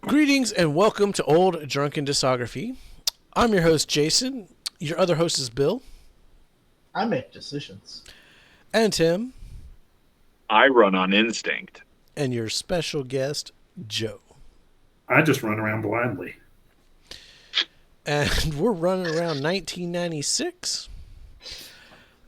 Greetings and welcome to Old Drunken Discography. I'm your host, Jason. Your other host is Bill. I make decisions. And Tim. I run on instinct. And your special guest, Joe. I just run around blindly. And we're running around 1996.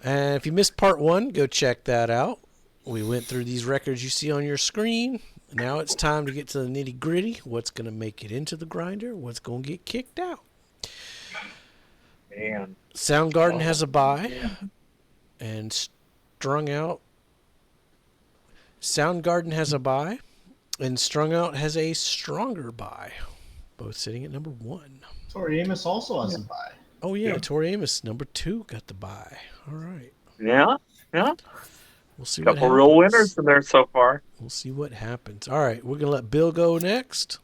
And if you missed part one, go check that out. We went through these records you see on your screen. Now it's time to get to the nitty gritty. What's going to make it into the grinder? What's going to get kicked out? Man. Soundgarden has a bye. And Strung Out. Soundgarden has a bye. And Strung Out has a stronger bye. Both sitting at number one. Tori Amos also has a bye. Oh, yeah. Tori Amos, number two, got the bye. All right. Yeah. We'll see Couple what real happens. winners in there so far. We'll see what happens. All right, we're going to let Bill go next.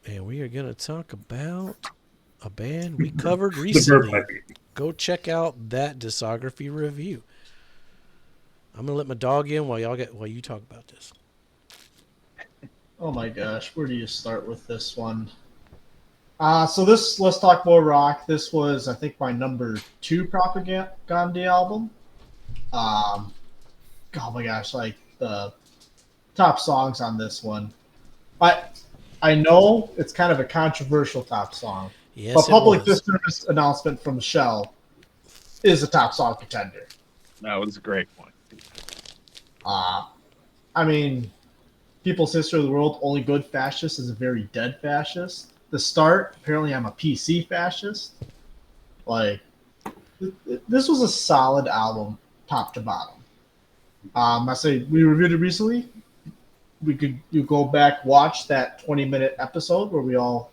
And we are going to talk about a band we covered recently. Go check out that discography review. I'm going to let my dog in while you talk about this. Oh my gosh, where do you start with this one? Let's talk more rock. This was, I think, my number 2 Propaganda album. Oh my gosh, like the top songs on this one. I know it's kind of a controversial top song. Yes, but Public Service Announcement from Shell is a top song contender. That was a great one. I mean, People's History of the World, Only Good Fascist is a very dead fascist. The Start, apparently I'm a PC fascist. Like, this was a solid album, top to bottom. I say we reviewed it recently. You go back, watch that 20-minute episode where we all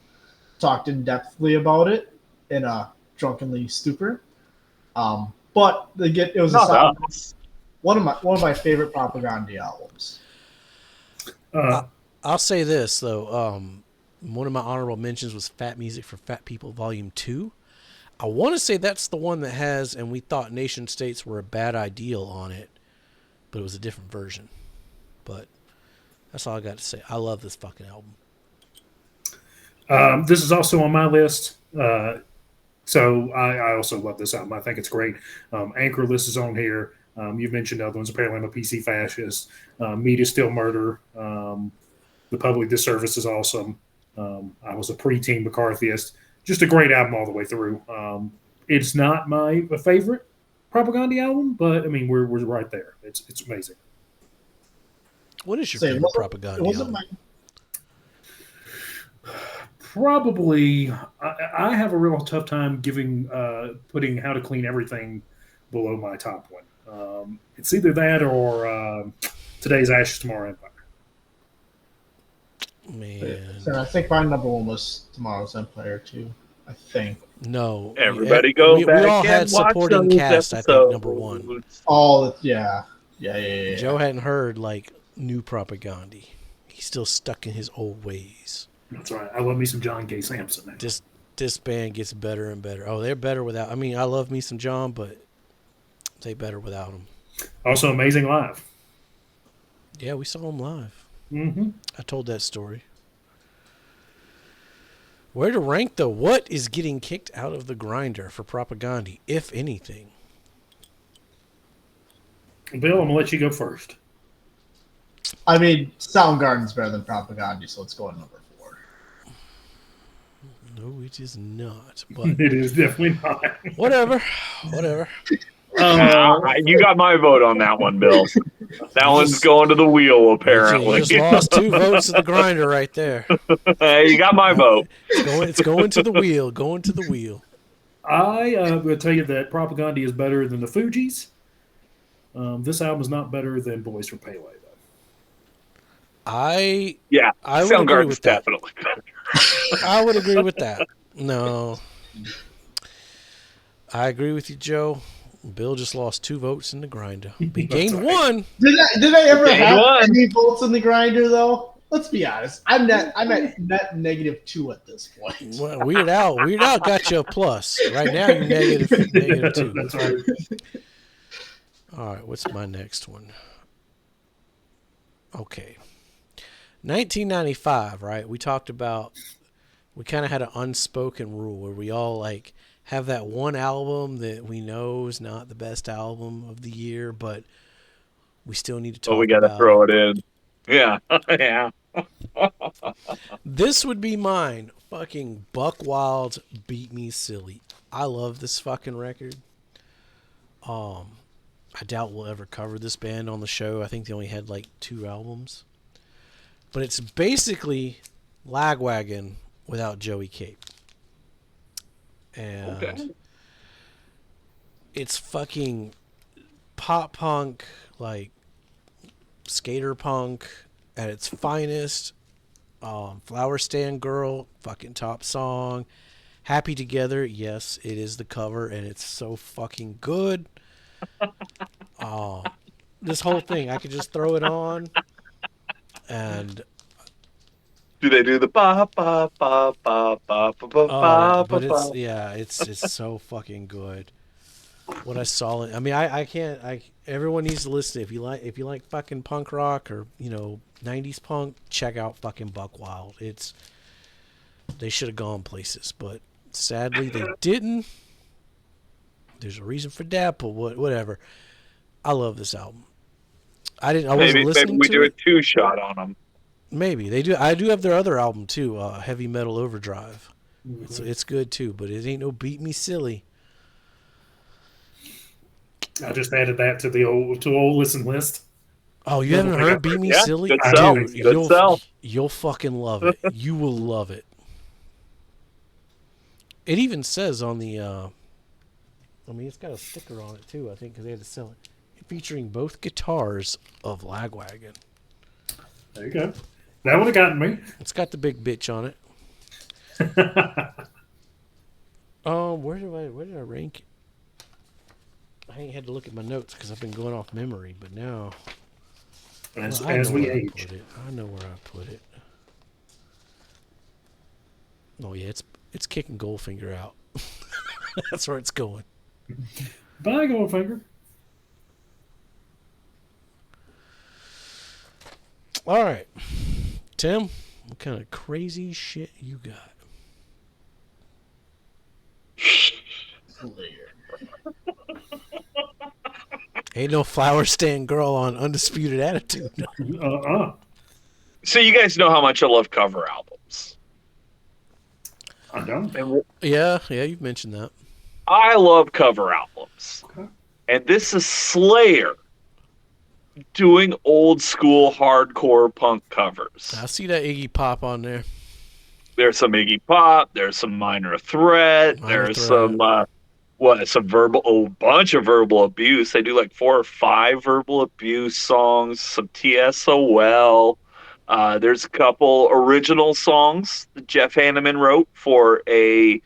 talked in depthly about it in a drunkenly stupor. But it was one of my favorite Propaganda albums. I'll say this though. One of my honorable mentions was Fat Music for Fat People Volume 2. I want to say that's the one that has, and we thought nation states were a bad ideal on it, but it was a different version. But that's all I got to say. I love this fucking album. This is also on my list. So I also love this album. I think it's great. Anchorless is on here. You've mentioned other ones. Apparently I'm a PC fascist. Meat is Still Murder. The Public Disservice is awesome. I was a preteen McCarthyist. Just a great album all the way through. It's not my favorite Propaganda album, but I mean we're right there. It's amazing. What is your favorite Propaganda album? Probably, I have a real tough time putting How to Clean Everything below my top one. It's either that or Today's Ashes, Tomorrow Empire. Man. So I think my number one was Tomorrow's Empire too. I think. No. Everybody go back. We all had supporting cast, I think, number one. Oh, yeah. Joe hadn't heard, like, new Propaganda. He's still stuck in his old ways. That's right. I love me some John K. Sampson. This band gets better and better. Oh, they're better without. I mean, I love me some John, but they better without him. Also amazing live. Yeah, we saw him live. Mm-hmm. I told that story. Where to rank, though? What is getting kicked out of the grinder for Propaganda, if anything? Bill, I'm going to let you go first. I mean, Soundgarden's better than Propaganda, so let's go at number 4. No, it is not. But it is definitely not. Whatever. You got my vote on that one, Bill. That one's going to the wheel, apparently. You just lost 2 votes to the grinder right there. You got my vote. It's going to the wheel. Going to the wheel. I will tell you that Propaganda is better than the Fugees. This album is not better than Boys from Pele, though. I Soundgarden's definitely better. I would agree with that. No. I agree with you, Joe. Bill just lost 2 votes in the grinder. He gained 1. Did I ever have any votes in the grinder though? Let's be honest. I'm at net negative 2 at this point. Well, Weird Al got you a plus. Right now you're negative 2. That's right. All right, what's my next one? Okay. 1995, right? We talked about, we kind of had an unspoken rule where we all like have that one album that we know is not the best album of the year, but we still need to But we talk got to about throw it. it in. Yeah. Yeah. This would be mine. Fucking Buck Wild, Beat Me Silly. I love this fucking record. I doubt we'll ever cover this band on the show. I think they only had like 2 albums. But it's basically Lagwagon without Joey Cape. And Okay. it's fucking pop punk, like skater punk at its finest. Flower Stand Girl, fucking top song. Happy Together, yes, it is the cover, and it's so fucking good. This whole thing, I could just throw it on, and Do they do the ba ba ba ba ba ba ba ba but ba? it's so fucking good. What I saw, I mean, I can't. Everyone needs to listen. If you like fucking punk rock or 90s punk, check out fucking Buck Wild. They should have gone places, but sadly they didn't. There's a reason for that, but whatever. I love this album. I wasn't Maybe listening we to do a it. 2-shot on them. Maybe they do. I do have their other album too, Heavy Metal Overdrive. Mhm. It's good too, but it ain't no Beat Me Silly. I just added that to the old listen list. Oh, you haven't heard Beat Me Yeah, Silly? good sell. Dude, Good sell. you'll fucking love it. You will love it. It even says on the, it's got a sticker on it too, I think, because they had to sell it. Featuring both guitars of Lagwagon. There you go. That would have gotten me. It's got the big bitch on it. Where did I rank it? I ain't had to look at my notes because I've been going off memory, but now as I know we where I age. put it. I know where I put it. Oh yeah, it's kicking Goldfinger out. That's where it's going. Bye, Goldfinger. All right, Tim, what kind of crazy shit you got? Ain't no Flower Stand Girl on Undisputed Attitude. So you guys know how much I love cover albums. I don't. And Yeah, you've mentioned that. I love cover albums. Okay. And this is Slayer doing old school hardcore punk covers. I see that Iggy Pop on there. There's some Iggy Pop, there's some Minor Threat, there's some bunch of verbal abuse. They do like 4 or 5 verbal abuse songs, some TSOL. There's a couple original songs that Jeff Hanneman wrote for a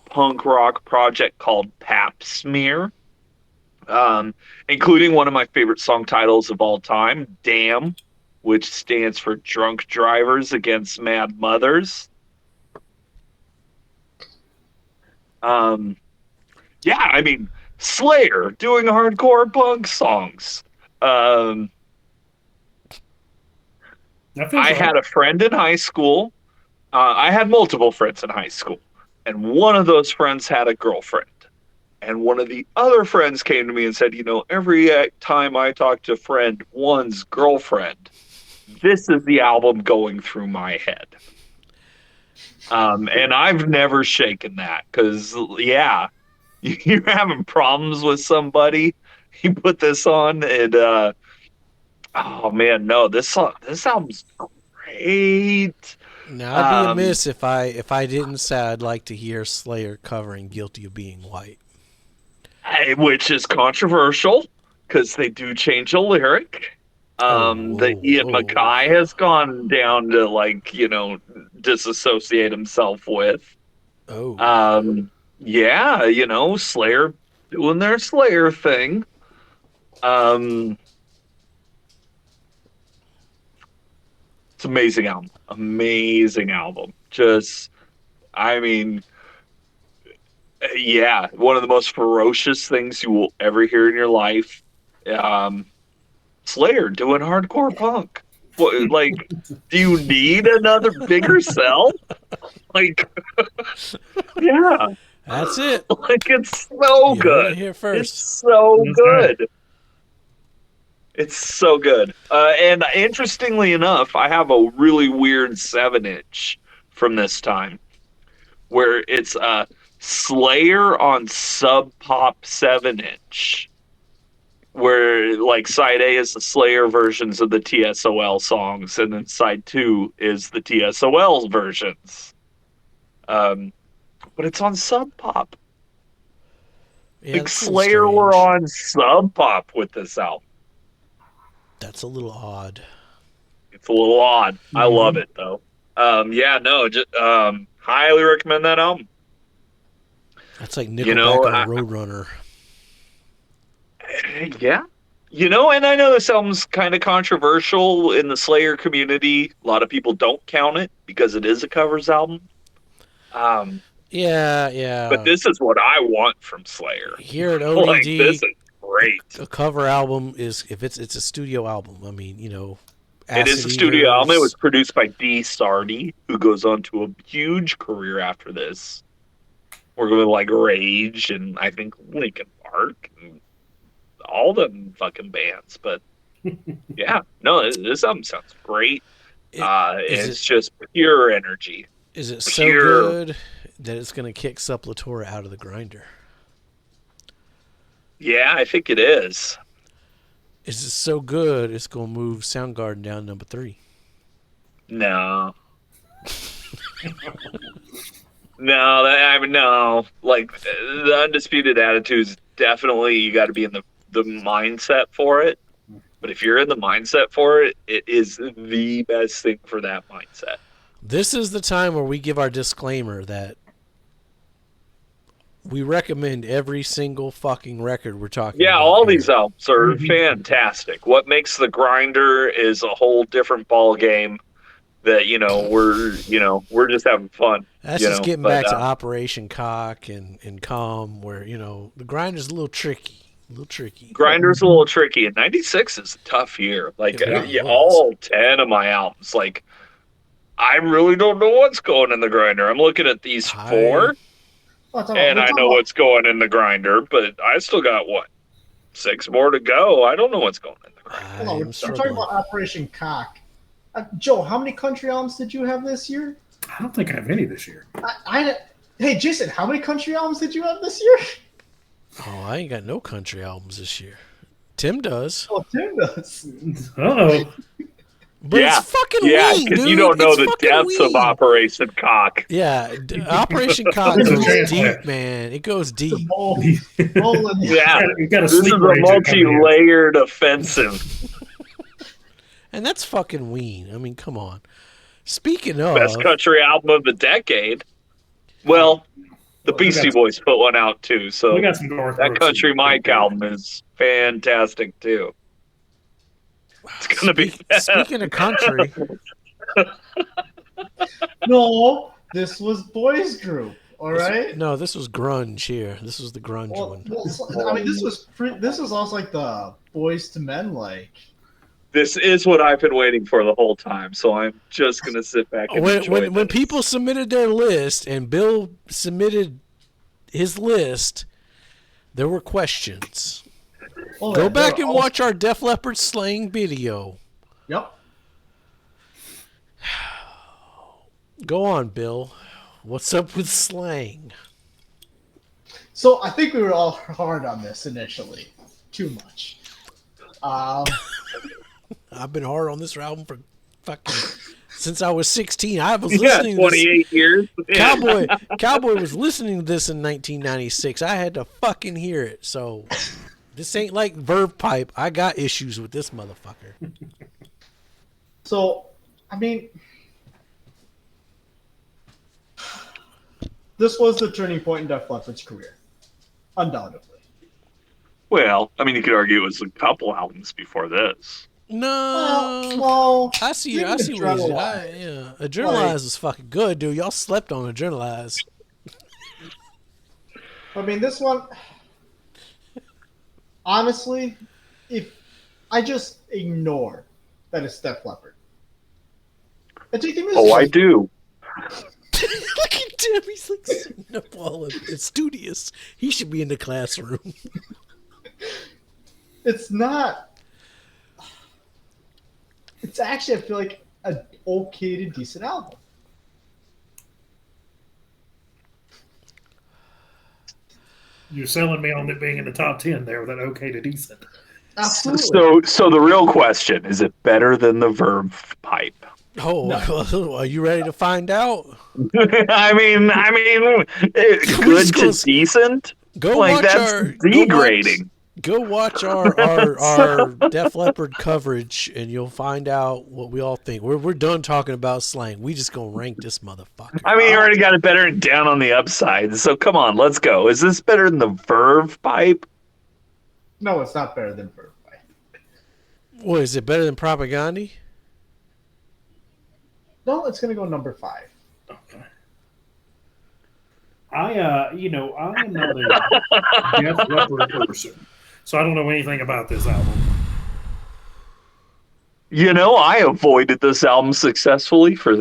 punk rock project called Pap Smear, including one of my favorite song titles of all time, Damn, which stands for Drunk Drivers Against Mad Mothers. Yeah, I mean, Slayer doing hardcore punk songs. I had a friend in high school. I had multiple friends in high school, and one of those friends had a girlfriend. And one of the other friends came to me and said, every time I talk to friend one's girlfriend, this is the album going through my head. And I've never shaken that because, yeah, you're having problems with somebody, you put this on, and oh man, no, this album's great. Now I'd be amiss if I didn't say I'd like to hear Slayer covering "Guilty of Being White," which is controversial because they do change a lyric. That Ian Mackay has gone down to disassociate himself with. Yeah, Slayer doing their Slayer thing. It's amazing album. Amazing album. Just, I mean, yeah, one of the most ferocious things you will ever hear in your life. Slayer doing hardcore punk What, like, do you need another bigger cell? Like, yeah. That's it. Like, it's so You heard it good. here It's first. so That's right. good. It's so good. And interestingly enough, I have a really weird 7-inch from this time where it's a Slayer on Sub Pop 7-inch. Where like side A is the Slayer versions of the TSOL songs, and then side 2 is the TSOL versions. But it's on Sub Pop. Yeah, Like that's a little Slayer were strange. on Sub Pop with this album. That's a little odd. It's a little odd. I Mhm. love it though. Yeah, no, just highly recommend that album. That's like You know, Nickelback on Roadrunner. Yeah. You know, and I know this album's kind of controversial in the Slayer community. A lot of people don't count it because it is a covers album. Yeah. But this is what I want from Slayer. Here at Like, ODD, this is great. a cover album is if it's a studio album. I mean, you know, It is a Acid studio album. It Eaters. was produced by D. Sardi, who goes on to a huge career after this. Working with like Rage and I think Linkin Park and all them fucking bands. But yeah, no, this album sounds great. It's just pure energy. Is it so pure- good that it's going to kick Suppletora out of the grinder? Yeah, I think it is. Is it so good it's going to move Soundgarden down to number 3? No. No. Like the Undisputed Attitude is definitely you got to be in the mindset for it. But if you're in the mindset for it, it is the best thing for that mindset. This is the time where we give our disclaimer that we recommend every single fucking record we're talking about. Yeah, all here. these albums are fantastic. What makes the grinder is a whole different ball game. That we're just having fun. That's just getting back to Operation Cock and Calm, where the grinder's a little tricky. Grinder's a little tricky, and '96 is a tough year. Like It really was. all 10 of my albums, like I really don't know what's going in the grinder. I'm looking at these 4, and I know what's going in the grinder, but I still got 6 more to go. I don't know what's going in the grinder. Hold on, we're talking about Operation Cock. Joe, how many country albums did you have this year? I don't think I have any this year. Hey, Jason, how many country albums did you have this year? Oh, I ain't got no country albums this year. Tim does. Oh, Tim does. Uh-oh. But it's fucking Ween, because dude. you don't know It's the fucking depths of Ween. Operation Cock. Yeah, Operation Cock goes deep, man. It goes deep. Yeah, You got a this is sleep a ranger coming in. multi-layered offensive. And that's fucking Ween. I mean, come on. Speaking of... Best country album of the decade. Well, the Beastie Boys put one out too, so We got some Garth that Brooks Country in- Mike album is fantastic too. It's gonna be. Speaking of country, No, this was boys group. All right. no, this was grunge here. This was the grunge one. I mean, this was also like the Boys to Men like. This is what I've been waiting for the whole time, so I'm just gonna sit back and enjoy When this. people submitted their list and Bill submitted his list, there were questions. Oh, Go yeah, back they're and all- watch our Def Leppard slang video. Yep. Go on, Bill. What's up with slang? So I think we were all hard on this initially. Too much. I've been hard on this album for fucking since I was 16. I was Yeah, listening to this. 28 years. Yeah. Cowboy was listening to this in 1996. I had to fucking hear it. So this ain't like Verve Pipe. I got issues with this motherfucker. So, I mean, this was the turning point in Def Leppard's career, undoubtedly. Well, I mean, you could argue it was a couple albums before this. No. Well, I see even what he's Adrenalize. yeah. Adrenalize was fucking good, dude. Y'all slept on Adrenalize. I mean, this one, honestly, if I just ignore that it's Def Leppard, I think the music. Oh, I do. Look at him. He's like sitting up all studious. He should be in the classroom. It's not. It's actually, I feel like, an okay to decent album. You're selling me on it being in the top 10 there with that okay to decent. Absolutely. So the real question, is it better than the Verve pipe? Oh, No. Are you ready to find out? I mean, good to decent? Go Like, watch that's our degrading. Go watch our Def Leppard coverage, and you'll find out what we all think. We're done talking about slang. We just gonna rank this motherfucker. I mean, you already got it better and down on the upside, so come on, let's go. Is this better than the Verve pipe? No, it's not better than Verve. What, is it better than Propaganda? No, it's going to go number 5. Okay. I'm not a Def Leppard person, so I don't know anything about this album. You know, I avoided this album successfully for,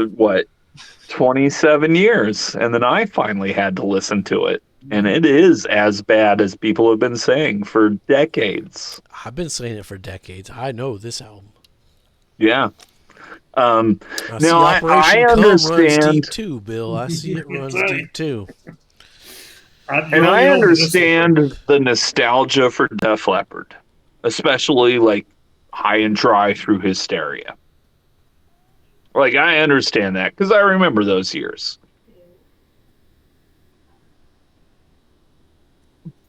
27 years, and then I finally had to listen to it. And it is as bad as people have been saying for decades. I've been saying it for decades. I know this album. Yeah. Now I Come runs understand deep too, Bill. I see it runs deep too. And I understand the nostalgia for Def Leppard, especially like High and Dry through Hysteria. Like, I understand that because I remember those years.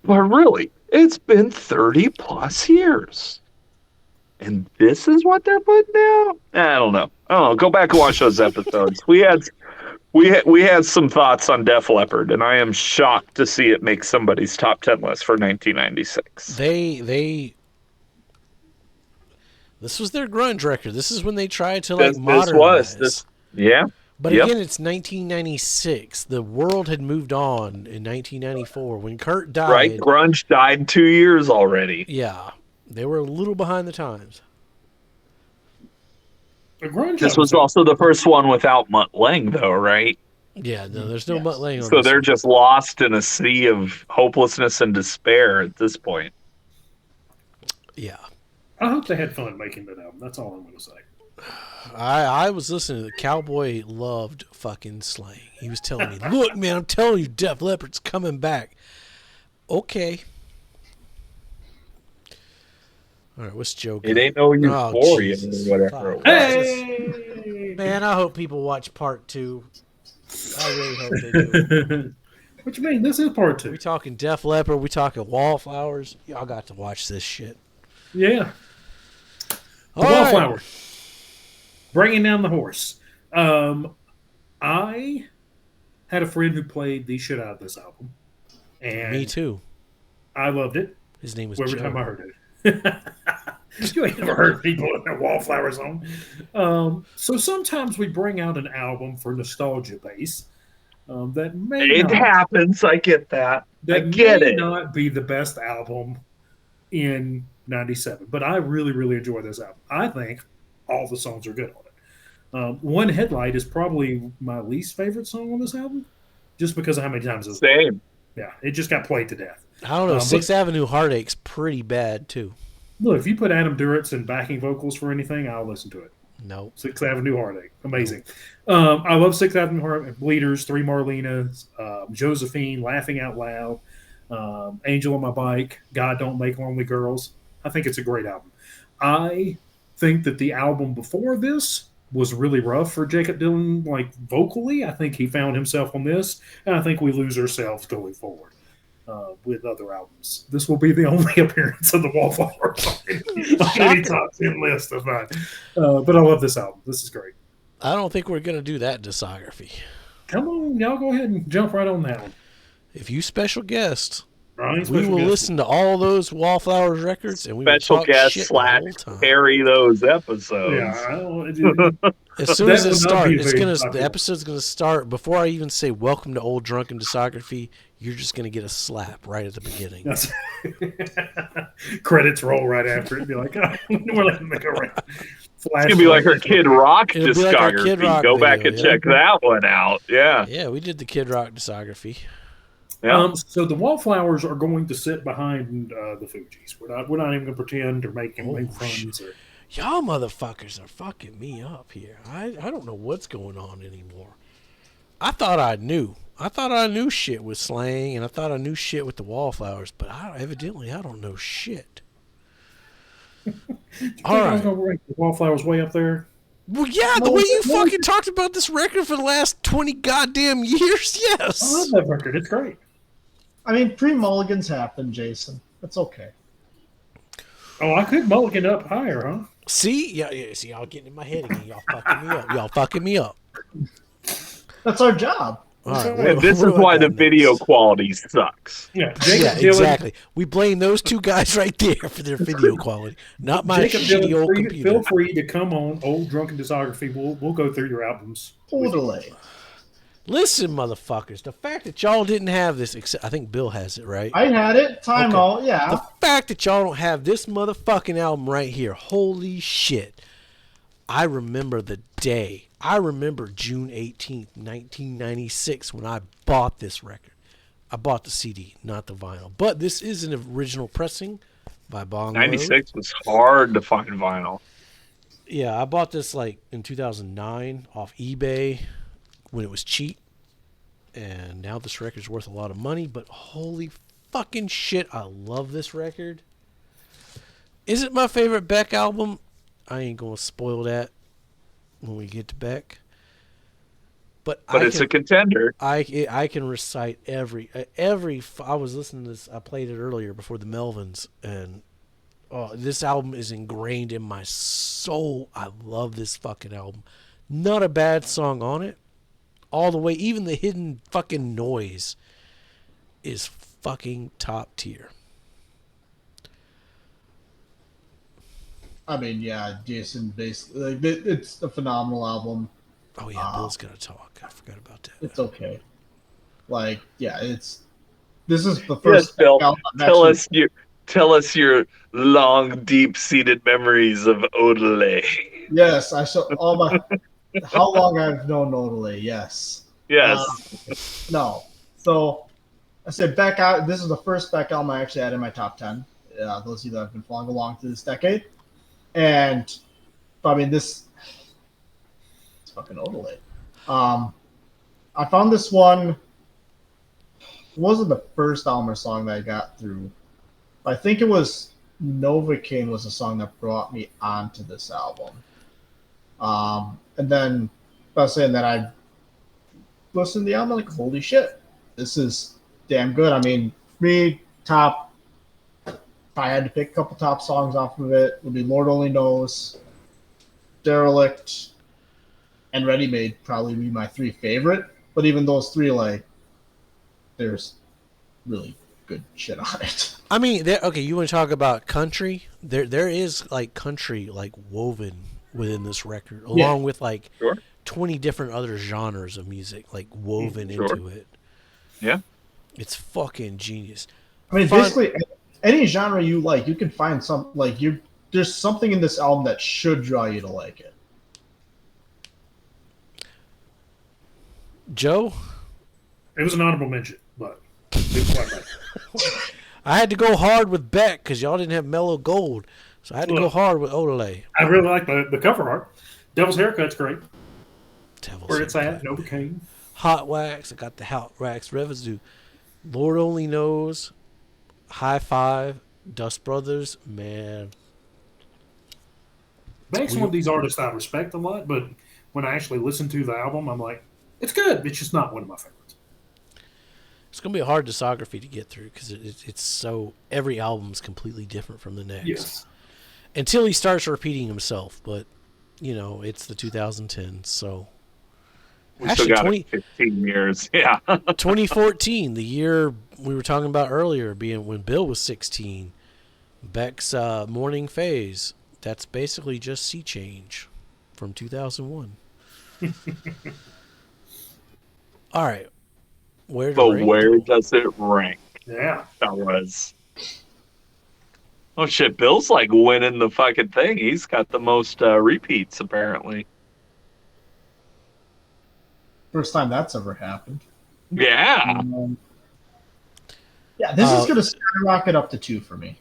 But really, it's been 30 plus years. And this is what they're putting out? I don't know. Go back and watch those episodes. We had some thoughts on Def Leppard, and I am shocked to see it make somebody's top 10 list for 1996. This was their grunge record. This is when they tried to modernize. Yeah. But again, it's 1996. The world had moved on in 1994 when Kurt died. Right, grunge died 2 years already. Yeah, they were a little behind the times. This was also the first one without Mutt Lange, though, right? Yeah, no, there's no Mutt Lange on So this they're one. just lost in a sea of hopelessness and despair at this point. Yeah. I hope they had fun making that album. That's all I'm going to say. I was listening to the Cowboy loved fucking slang. He was telling me, look, man, I'm telling you, Def Leppard's coming back. Okay. All right, what's Joe? It ain't no Euphoria or whatever. Hey! Man, I hope people watch part 2. I really hope they do. What you mean? This is part 2. We talking Def Leppard. We talking Wallflowers. Y'all got to watch this shit. Yeah. All Wallflower. right. Bringing down the horse. I had a friend who played the shit out of this album. And Me too. I loved it. His name was Every Joe. time I heard it. You ain't never heard people in their Wallflower song. So sometimes we bring out an album for nostalgia base that may happens. I get that. That I get may it. not be the best album in 97, but I really, really enjoy this album. I think all the songs are good on it. One Headlight is probably my least favorite song on this album, just because of how many times it's Same. Yeah, it just got played to death. I don't know. Sixth Avenue Heartache's pretty bad too. Look, if you put Adam Duritz in backing vocals for anything, I'll listen to it. No. Sixth Avenue Heartache. Amazing. I love Sixth Avenue Heartache, Bleeders, Three Marlenas, Josephine, Laughing Out Loud, Angel on My Bike, God Don't Make Lonely Girls. I think it's a great album. I think that the album before this was really rough for Jacob Dylan, like vocally. I think he found himself on this, and I think we lose ourselves going forward. With other albums, this will be the only appearance of the Wallflower on any top 10 list of mine. But I love this album. This is great. I don't think we're gonna do that discography. Come on, y'all go ahead and jump right on that one. If you special guest, Right? we will listen to all those Wallflowers records, and we will Special talk guest shit slash the whole time. carry those episodes. Yeah, As soon as That it would not starts, be it's very gonna. The popular. episode's gonna start before I even say "Welcome to Old Drunken Discography." You're just gonna get a slap right at the beginning. That's credits roll right after it. Be like, oh, we're letting them go right. It's gonna be like her Flashlight. Kid Rock It'll be like our discography. Kid Rock Go back video, and yeah. check that one out. Yeah. Yeah, we did the Kid Rock discography. Yeah. So the Wallflowers are going to sit behind the Fugees. We're not even going to pretend or make fun. Y'all motherfuckers are fucking me up here. I don't know what's going on anymore. I thought I knew. I thought I knew shit with slang, and I thought I knew shit with the Wallflowers, but evidently I don't know shit. All right. I was going to rank the Wallflowers way up there. Well, yeah, the way you fucking talked about this record for the last 20 goddamn years, yes. I love that record. It's great. I mean, pre-mulligans happen, Jason. It's okay. Oh, I could mulligan up higher, huh? See? Yeah, see, y'all getting in my head again. Y'all fucking me up. That's our job. All right, And this is why the video quality sucks. Yeah, yeah, exactly. We blame those two guys right there for their video quality, not my shitty old computer. Feel free to come on Old Drunken Discography. We'll go through your albums. Totally. Listen, motherfuckers, the fact that y'all didn't have this, except I think Bill has it, right? I had it. Time out, yeah. The fact that y'all don't have this motherfucking album right here, holy shit. I remember the day. I remember June 18th, 1996, when I bought this record. I bought the CD, not the vinyl. But this is an original pressing by Bungle. 96 was hard to find vinyl. Yeah, I bought this like in 2009 off eBay when it was cheap. And now this record's worth a lot of money. But holy fucking shit, I love this record. Is it my favorite Beck album? I ain't going to spoil that when we get to Beck. But it's a contender. I can recite every. I was listening to this. I played it earlier before the Melvins, and this album is ingrained in my soul. I love this fucking album. Not a bad song on it. All the way, even the hidden fucking noise is fucking top tier. I mean, yeah, Jason, basically, like, it's a phenomenal album. Oh, yeah, Bill's gonna talk. I forgot about that. It's okay. Like, yeah, this is the first. Yes, Bill. Album Tell us your long, deep-seated memories of Odelay. Yes, I saw all my. How long I've known Odelay? Yes. Yes. No. So I said Beck out. This is the first Beck album I actually had in my top 10. Those of you that have been following along through this decade, and I mean it's fucking Odelay. I found this one. It wasn't the first album or song that I got through. I think it was Novocaine was the song that brought me onto this album. And then I was saying that I listened to the album, like, holy shit, this is damn good. I mean, top, if I had to pick a couple top songs off of it, would be Lord Only Knows, Derelict, and Ready Made probably be my three favorite. But even those three, like, there's really good shit on it. I mean, okay, you want to talk about country? There is like country like woven within this record, along with like 20 different other genres of music like woven into it. Yeah, it's fucking genius. I mean, basically any genre you like, you can find some like there's something in this album that should draw you to like it. Joe? It was an honorable mention, but didn't quite like it. I had to go hard with Beck because y'all didn't have Mellow Gold, so I had to go hard with Odelay. I really like the cover art. Devil's Haircut's great. Devil's Where it's Haircut. at, Novocaine. Hot Wax, I got the Hot Wax Residue. Lord Only Knows, High Five, Dust Brothers, man. Beck's one of these artists I respect a lot, but when I actually listen to the album, I'm like, it's good. It's just not one of my favorites. It's going to be a hard discography to get through because it's so... Every album is completely different from the next. Yes. Until he starts repeating himself, but, you know, it's the 2010s, so... We still got 15 years, yeah. 2014, the year we were talking about earlier, being when Bill was 16. Beck's Morning Phase, that's basically just Sea Change from 2001. All right. Where to But rank? where does it rank, Yeah. fellas? Oh shit, Bill's like winning the fucking thing. He's got the most repeats apparently. First time that's ever happened. Yeah. Yeah, this is going to skyrocket up to 2 for me.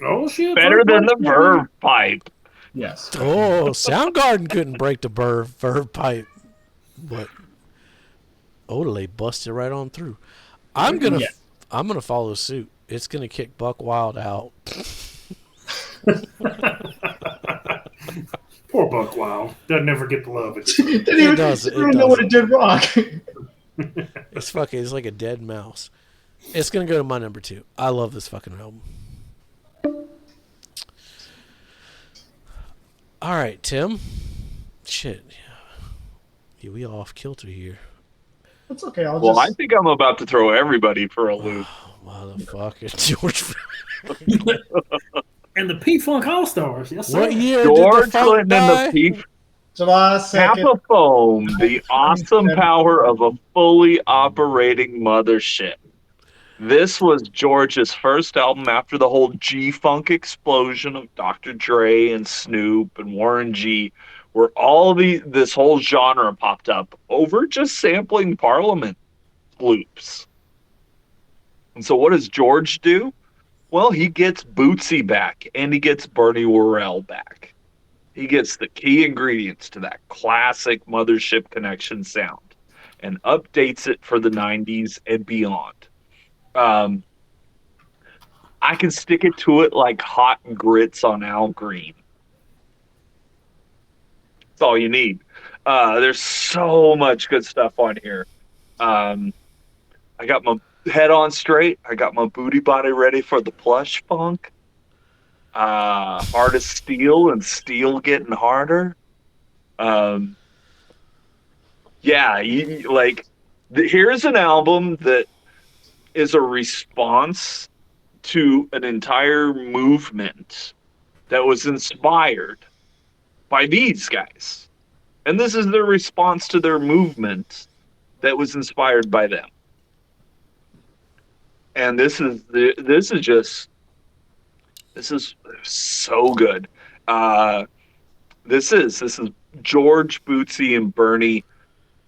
Oh shit! Better than the verb pipe. Yes. Oh, Soundgarden couldn't break the verb pipe, but Odelay busted right on through. I'm gonna follow suit. It's gonna kick Buck Wild out. Poor Buck Wild doesn't ever get the love. Didn't even know what it did wrong. It's like a dead mouse. It's gonna go to my number 2. I love this fucking album. All right, Tim. Shit. Yeah, we off kilter here. That's okay. I think I'm about to throw everybody for a loop. Motherfucker, George. And the P-Funk All-Stars. Yes, sir. What year George did the Funk Clinton die? and the P. July 2nd. Capafoam, the awesome power of a fully operating mothership. This was George's first album after the whole G-Funk explosion of Dr. Dre and Snoop and Warren G, where this whole genre popped up over just sampling Parliament loops. And so what does George do? Well, he gets Bootsy back, and he gets Bernie Worrell back. He gets the key ingredients to that classic Mothership Connection sound and updates it for the 90s and beyond. I can stick it to it like hot grits on Al Green. That's all you need. There's so much good stuff on here. I got my head on straight. I got my booty body ready for the plush funk. Hard as steel and steel getting harder. Here's an album that is a response to an entire movement that was inspired by these guys. And this is their response to their movement that was inspired by them. And this is so good. This is George, Bootsy, and Bernie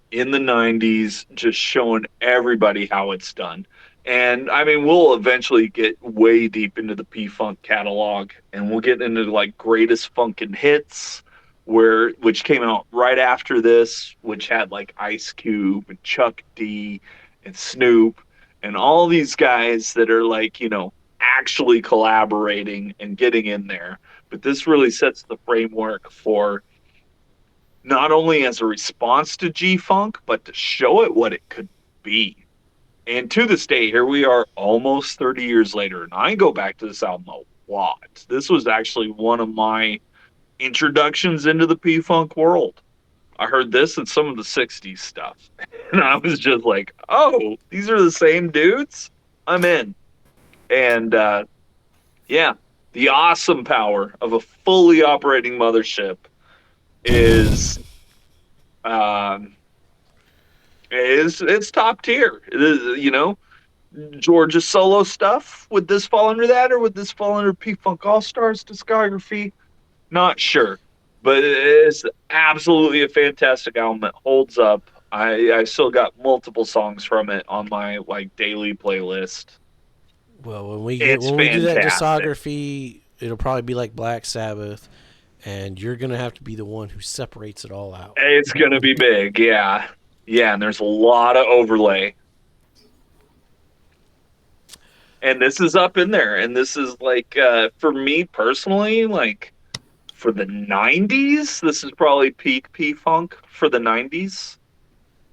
in the 90s, just showing everybody how it's done. And I mean, we'll eventually get way deep into the P-Funk catalog, and we'll get into like greatest funkin' hits, which came out right after this, which had like Ice Cube and Chuck D and Snoop and all these guys that are like, actually collaborating and getting in there. But this really sets the framework for not only as a response to G-Funk, but to show it what it could be. And to this day, here we are almost 30 years later, and I go back to this album a lot. This was actually one of my introductions into the P-Funk world. I heard this and some of the 60s stuff. And I was just like, oh, these are the same dudes? I'm in. And, the awesome power of a fully operating mothership is it's top tier. George's solo stuff, would this fall under that, or would this fall under P-Funk All-Stars discography? Not sure, but it's absolutely a fantastic album. It holds up. I still got multiple songs from it on my daily playlist. Well, when we do that discography, it'll probably be like Black Sabbath, and you're gonna have to be the one who separates it all out. It's gonna be big, yeah, and there's a lot of overlay, and this is up in there, and this is for me personally, for the 90s, this is probably peak P-Funk for the 90s.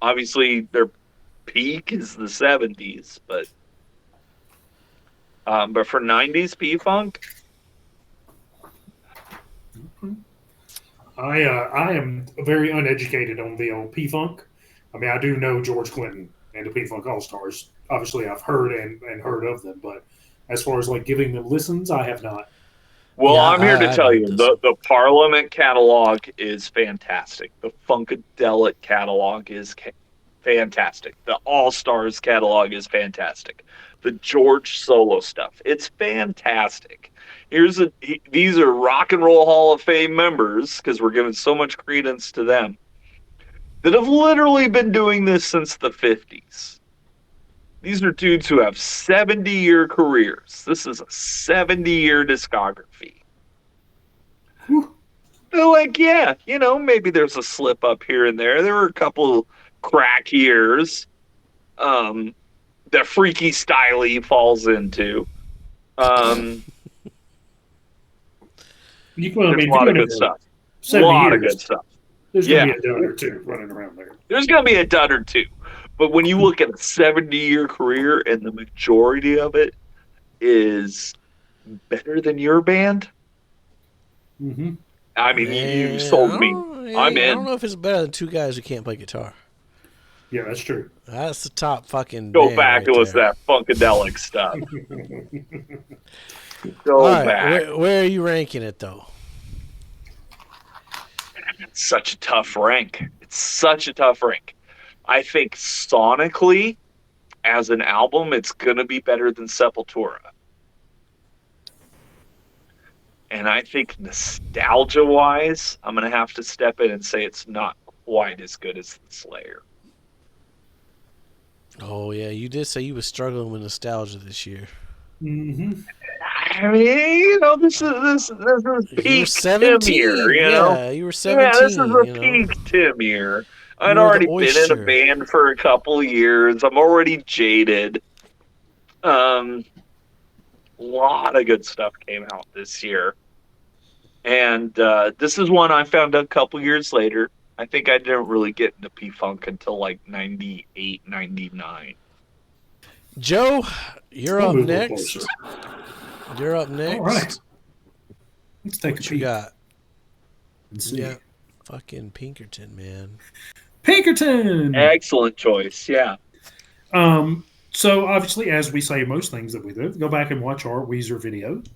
Obviously, their peak is the 70s, but for 90s P-Funk, I am very uneducated on the old P-Funk. I mean, I do know George Clinton and the P-Funk All-Stars. Obviously, I've heard and heard of them, but as far as giving them listens, I have not. Well, Yeah, I'm here to I tell heard you, this. the Parliament catalog is fantastic. The Funkadelic catalog is fantastic. The All-Stars catalog is fantastic. The George solo stuff, it's fantastic. These are Rock and Roll Hall of Fame members, because we're giving so much credence to them, that have literally been doing this since the 50s. These are dudes who have 70-year careers. This is a 70-year discography. Whew. They're like, yeah, maybe there's a slip up here and there. There were a couple crack years that Freaky Styley falls into. You, There's a lot of good stuff. A 70 lot of years, good stuff. There's going to be a dud or two running around there. There's going to be a dud or two. But when you look at a 70-year career and the majority of it is better than your band, Mm-hmm. I mean, you sold me. I'm in. I don't know if it's better than two guys who can't play guitar. Yeah, that's true. That's the top fucking. Go band back. right It was there. that Funkadelic stuff. Go All right, back. where are you ranking it though? It's such a tough rank. It's such a tough rank. I think sonically, as an album, it's going to be better than Sepultura. And I think nostalgia-wise, I'm going to have to step in and say it's not quite as good as The Slayer. Oh yeah, you did say you were struggling with nostalgia this year. Mm-hmm. I mean, this is You were peak 17. Tim year, you know? Yeah, you were 17. Yeah, this is a you know? peak Tim year. I'd were the already been in a oyster. band for a couple of years. I'm already jaded. A lot of good stuff came out this year. And this is one I found out a couple years later. I think I didn't really get into P-Funk until like 98, 99. Joe, you're We'll up move a little next. closer. You're up next. All right. Let's take What a you peek got? and see. Yeah, fucking Pinkerton, man. Pinkerton! Excellent choice, yeah. So obviously, as we say most things that we do, go back and watch our Weezer videos.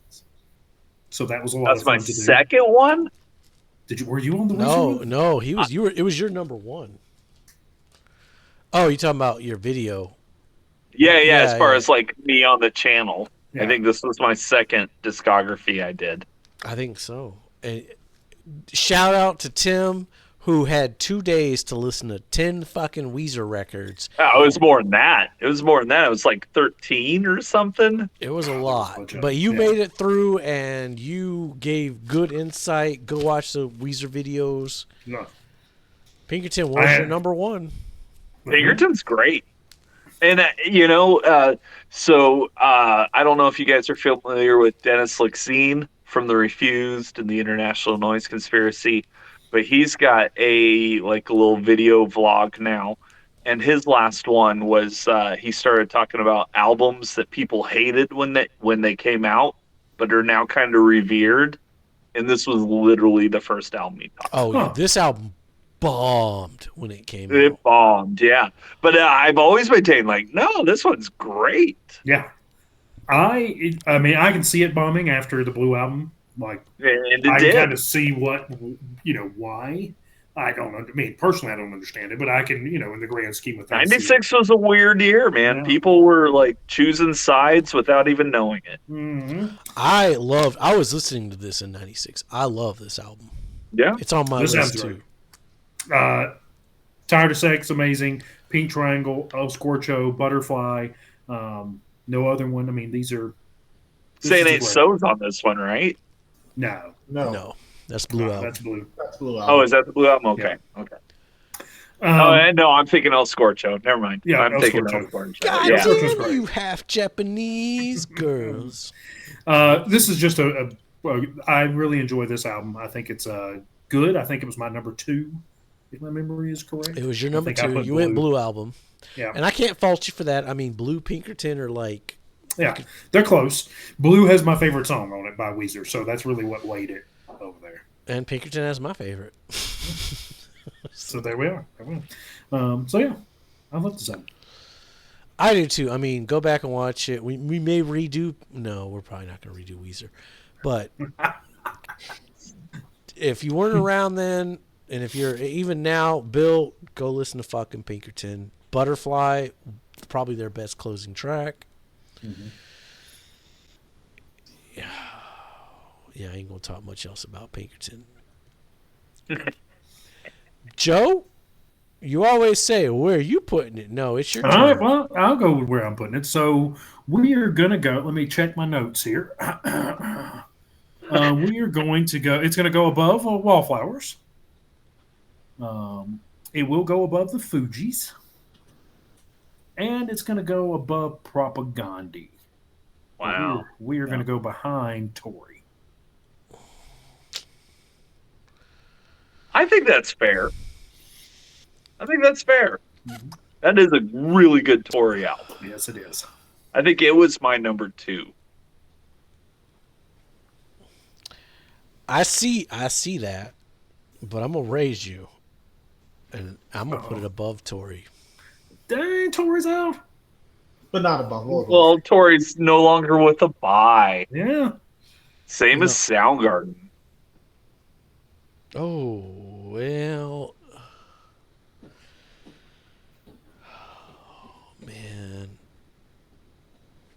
So that was a lot That's of fun my to do. second one? Were you on the Weezer No, one? no, he was. You were. It was your number one. Oh, you talking about your video? Yeah, Yeah, as far yeah. as like me on the channel. Yeah. I think this was my second discography I did. I think so. And shout out to Tim, who had 2 days to listen to 10 fucking Weezer records. Oh, it was more than that. It was like 13 or something. It was a a lot, bunch of but you them, made it through, and you gave good insight. Go watch the Weezer videos. No. Pinkerton was I- your number one. Pinkerton's great. And, I don't know if you guys are familiar with Dennis Lexine from The Refused and the International Noise Conspiracy, but he's got a little video vlog now. And his last one was he started talking about albums that people hated when they came out, but are now kind of revered. And this was literally the first album he talked about. Oh, yeah, this album bombed when it came It out. bombed, yeah. But I've always maintained, no, this one's great. Yeah. I mean, I can see it bombing after the Blue album. And it I did. can kind of see why. I mean, personally, I don't understand it, but I can, in the grand scheme of things. 96 was a weird year, man. Yeah. People were choosing sides without even knowing it. Mm-hmm. I was listening to this in 96. I love this album. Yeah. It's on my This list sounds too. Tired of Sex, amazing. Pink Triangle, El Scorcho, Butterfly, no other one. I mean, these are. Saying is Ain't great. So's on this one, right? No, No, that's Blue album. that's Blue. That's Blue Album. Oh, is that the Blue album? Okay. Okay. No, I'm thinking El Scorcho. Never mind. Yeah, I'm El thinking Scorcho. El Scorcho. God Yeah. Scorcho's damn, great. you half Japanese girls. This is just I really enjoy this album. I think it's good. I think it was my number 2, if my memory is correct. It was your I number think I 2. put You went Blue album. Yeah. And I can't fault you for that. I mean, Blue, Pinkerton are Yeah, they're close. Blue has my favorite song on it by Weezer, so that's really what weighed it over there. and Pinkerton has my favorite. So there we are. So yeah, I love the song. I do too. I mean, go back and watch it. We may redo. No, we're probably not going to redo Weezer. But if you weren't around then, and if you're even now, Bill, go listen to fucking Pinkerton. Butterfly, probably their best closing track. Mm-hmm. Yeah, I ain't gonna talk much else about Pinkerton. Joe, you always say, where are you putting it? No, it's your turn. All right, well, I'll go with where I'm putting it. So we are going to go. Let me check my notes here. We are going to go. It's going to go above Wallflowers. It will go above the Fugees. And it's going to go above Propaganda. Wow. We are going to go behind Tori. I think that's fair. Mm-hmm. That is a really good Tori album. Yes, it is. I think it was my number 2. I see that, but I'm gonna raise you, and I'm gonna put it above Tori. Dang, Tori's out. But not above. Well, Tori's no longer with a bye. Yeah. Same as Soundgarden. Oh, well. Oh, man.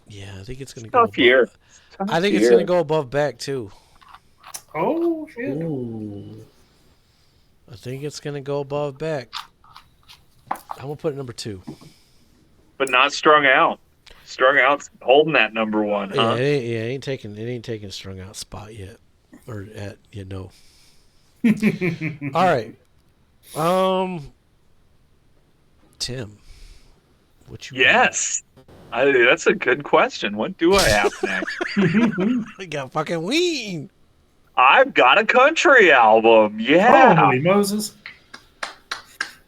Yeah, I think it's going to go Tough year. I think it's going to go above Beck, too. Oh, shit. Ooh. I think it's going to go above Beck. I'm going to put it number 2. But not Strung Out. Strung Out's holding that number 1, huh? Yeah, it ain't taking Strung Out spot yet. Or at, you know. All right. Tim, what you Yes. That's a good question. What do I have next? We got fucking Ween. I've got a country album. Yeah. Holy Moses.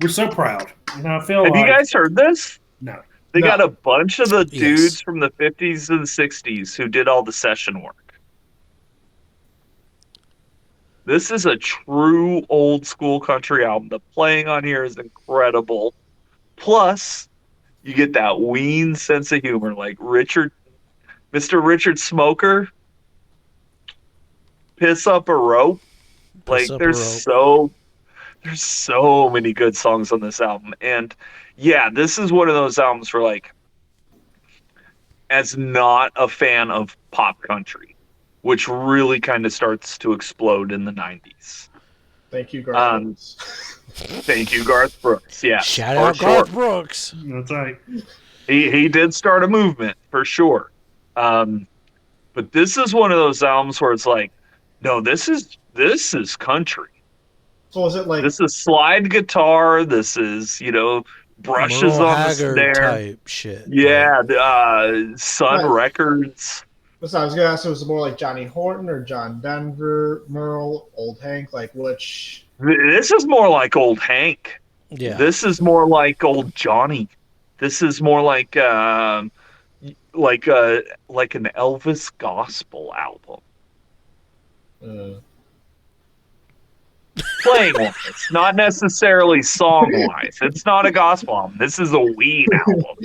We're so proud. And I feel Have like... you guys heard this? No. They No. got a bunch of the dudes Yes. from the 50s and 60s who did all the session work. This is a true old school country album. The playing on here is incredible. Plus, you get that Ween sense of humor, like Mr. Richard Smoker, Piss Up a Rope. Piss Like Up a there's Rope. so many good songs on this album. And yeah, this is one of those albums for like, as not a fan of pop country, which really kind of starts to explode in the 90s. Thank you, Garth. Thank you, Garth Brooks. Yeah. Shout for out sure. Garth Brooks. That's right. He did start a movement for sure. But this is one of those albums where it's like, no, this is country. So is it like This is slide guitar. This is, brushes Merle on the Haggard snare. type shit. Yeah, Sun Right. Records. So I was gonna ask, if it was more like Johnny Horton or John Denver, Merle, Old Hank, like which? This is more like old Hank. Yeah. This is more like old Johnny. This is more like an Elvis gospel album. Playing wise, not necessarily song wise. It's not a gospel album. This is a Ween album.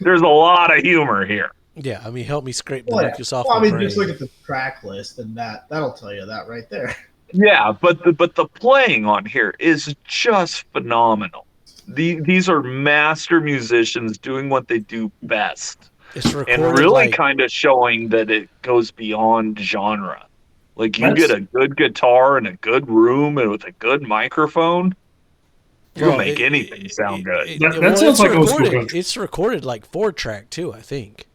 There's a lot of humor here. Yeah, I mean, help me scrape the Well, yeah. mucus off Well, I my mean, brain. just look at the track list, and that'll tell you that right there. Yeah, but the playing on here is just phenomenal. These are master musicians doing what they do best, It's recorded and really like, kind of showing that it goes beyond genre. Like you That's- get a good guitar in a good room and with a good microphone, you'll well, make anything sound good. That sounds like old school recorded. country. It's recorded like 4-track too, I think.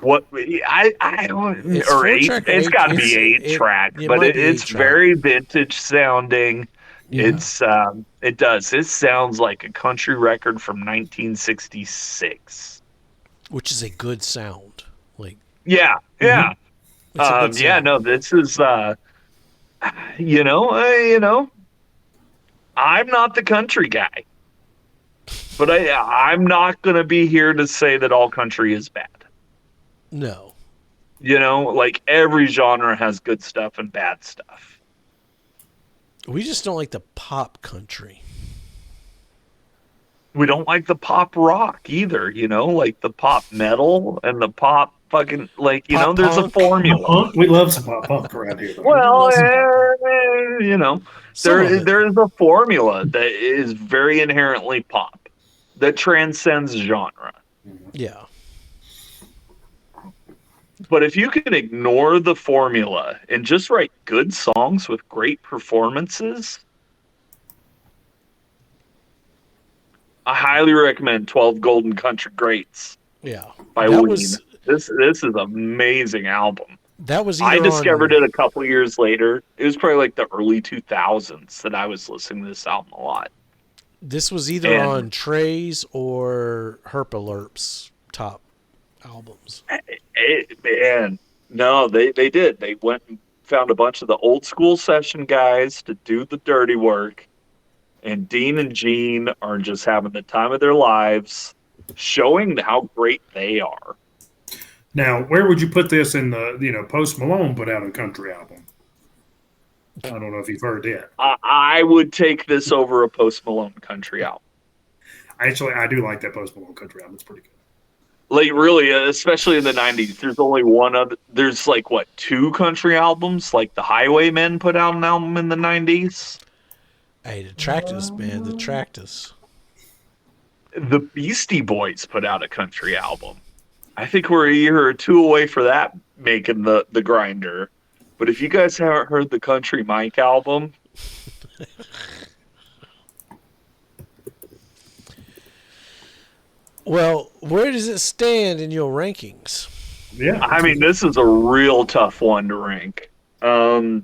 What I don't, It's or 4-track or it's got to it's- be it- 8-track, it but might be it's 8-track. very vintage sounding. Yeah. It sounds like a country record from 1966. Which is a good sound. Like, Yeah. it's a good Yeah, sound. no, this is I'm not the country guy, but I'm not gonna be here to say that all country is bad. No. Like every genre has good stuff and bad stuff. We just don't like the pop country. We don't like the pop rock either, like the pop metal and the pop fucking like Pop there's a punk. formula. Punk? We love some pop punk around here. Well, Some there of it. there is a formula that is very inherently pop that transcends genre. Yeah. But if you can ignore the formula and just write good songs with great performances, I highly recommend 12 Golden Country Greats Yeah. by That Ween. was This is an amazing album. either I discovered on, it a couple years later. It was probably like the early 2000s that I was listening to this album a lot. This was either And- on Trey's or Herpalerp's top albums. No, they did. They went and found a bunch of the old school session guys to do the dirty work. And Dean and Gene are just having the time of their lives, showing how great they are. Now, where would you put this in the, Post Malone put out a country album? I don't know if you've heard that. I would take this over a Post Malone country album. Actually, I do like that Post Malone country album. It's pretty good. Like, really, especially in the 90s, there's only one other, there's like, what, 2 country albums? Like, the Highwaymen put out an album in the 90s. Hey, the Tractus, man, the Tractus. The Beastie Boys put out a country album. I think we're a year or 2 away for that making the grinder. But if you guys haven't heard the Country Mike album, Well, where does it stand in your rankings? Yeah. I mean, this is a real tough one to rank. It's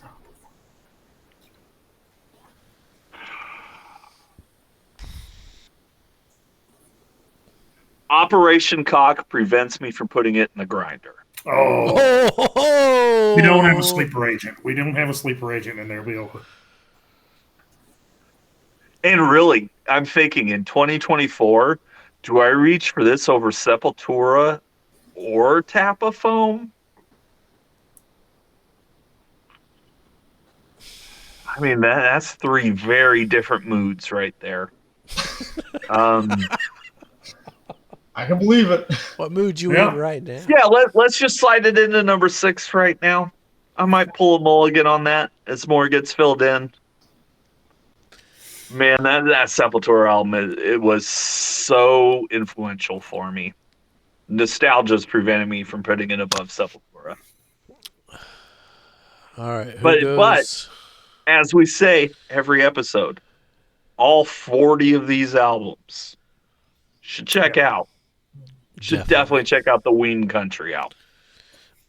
not. Operation Cock prevents me from putting it in the grinder. Oh, Oh, we don't have a sleeper agent. We don't have a sleeper agent in there. And really, I'm thinking in 2024, do I reach for this over Sepultura or Tappa Foam? I mean, that's 3 very different moods right there. I can believe it. What mood you Yeah. in right now? Yeah, let's just slide it into number 6 right now. I might pull a mulligan on that as more gets filled in. Man, that Sepultura album, it was so influential for me. Nostalgia's preventing me from putting it above Sepultura. All right, who But- goes? As we say every episode, all 40 of these albums should check out. Should definitely check out the Ween Country album.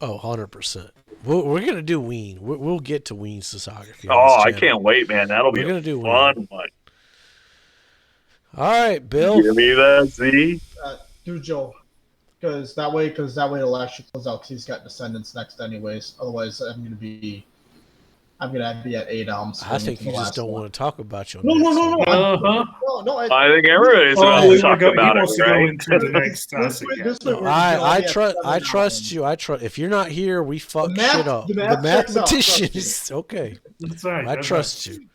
Oh, 100%. We're going to do Ween. We'll get to Ween's discography. Oh, I can't wait, man. That'll be We're a gonna do fun one. All right, Bill. Give me that Z. Do Joe, because that way it'll actually close out. Because he's got Descendants next, anyways. Otherwise, I'm gonna be at 8 albums. I think you just don't want to talk about your No. next No. one. No. I think everybody's Oh, going he to talk about wants it, to go right? into the next. No, I trust you. I trust. If you're not here, we fuck math- shit up. the The math checks out, mathematician trust me. is okay. That's right. I that's trust right. you.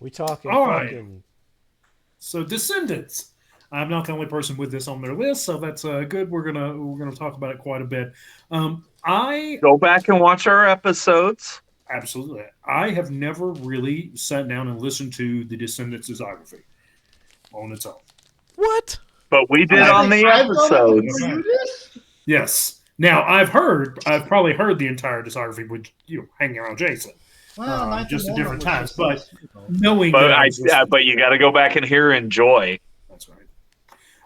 We talking All right. fucking. So Descendants. I'm not the only person with this on their list, so that's good. We're gonna talk about it quite a bit. I Go back and watch our episodes. absolutely. I have never really sat down and listened to the Descendants discography on its own. What? But we did on the episodes. Yes. Now I've probably heard the entire discography with hanging around Jason. Just at different times, but knowing But that I was listening- but you got to go back and hear Enjoy. That's right.